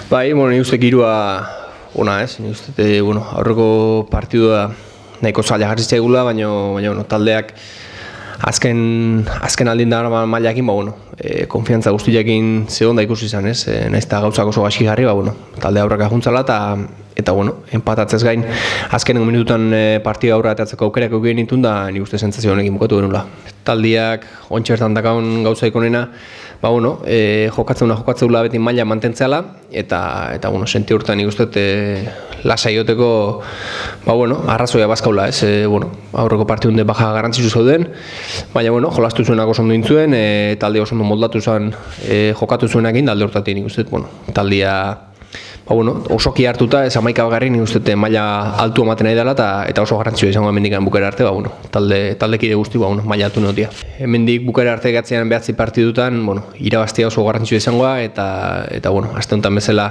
Bai, nik uste girua ona ez, nik uste, aurreko partidua nahiko zaila jarri zaigula, baina taldeak azken aldin da mailakin, konfiantza guztiakin zehon da ikusi izan, ez? Naiz eta gauzak oso gaizki jarri, talde aurraka juntzala eta empatatzez gain azkenengo minututan partida aurra atatzeko aukerak egin ditun da nik uste sentsazio honekin bukatu genula. Taldiak ontxe bertan dakaun gauza ikonena, jokatzeula beti maila mantentzeala eta senti urtean nik uste lasai joteko arrazoia bazkaula, ez? Aurreko partidunde baja garrantzizu zauden, baina jolastu zuenak oso ondo intzuen, talde oso ondo moldatu zuen jokatu zuenakin, talde hortatik nik uste, taldia osoki hartuta, ez 11. nik uste maila altu ematen nahi dela eta oso garrantzioa izango hemendik bukera arte, taldekide guzti maila altu notia. Hemendik bukera arte gatzean 9 partidutan, irabaztia oso garrantzioa izangoa eta aste honetan bezala,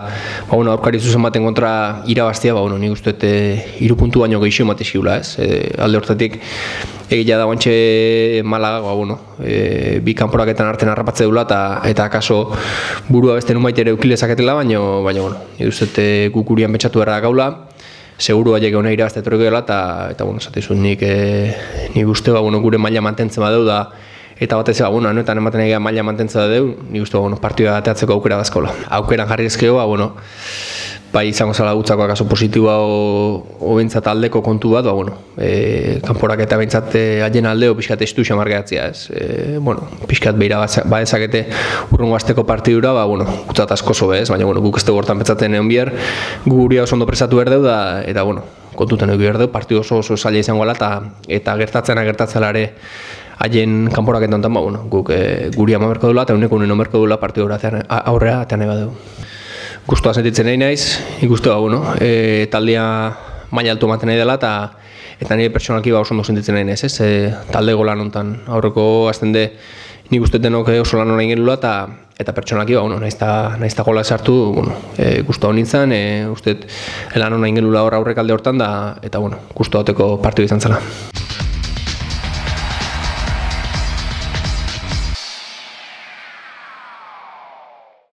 aurkari zuzen baten kontra irabaztia, nik uste 3 puntu baino gehiago emate zigula, ez? Alde hortatik egia da guantxe Malaga, bi kanporaketan artean harrapatze dula eta akaso burua beste nunbait ere eukilezaketela, baina nik uste gukurian betxatu erra gaula, seguru baiek hona irabazte etorriko dela eta esatizun nik uste gure maila mantentzen badeu da eta batez honetan ematen egia maila mantentzen badeu, nik uste partidua ateatzeko aukera dazkola. Aukeran jarri ezkeo, bai izango zala gutzako akaso positiboa o bintzat aldeko kontu bat, kanporak eta bintzat haien aldeo pixkat estu xamargatzea, ez? Pixkat behira badezakete urrungo azteko partidura, gutzat asko zobe, ez? Baina guk ez dugu hortan petzaten egon bihar, guria oso ondo presatu berdeu da, eta kontuten egu berdeu, partidu oso zaila izango ala eta gertatzela ere haien kanporaketan guk guria mamerko dula eta uneko unen omerko dula partidu aurrea eta nahi badeu. Guztua sentitzen nahi naiz, ikustu taldea maila altu ematen nahi dela eta nire pertsonalki oso ondo sentitzen nahi naiz, ez? Talde golan honetan aurreko aztende nik uste denok oso lan hona ingenula eta pertsonalki nahiz eta gola esartu, guztua honintzen, uste lan hona ingenula aurrek alde hortan eta guztua hoteko partidu izan zela.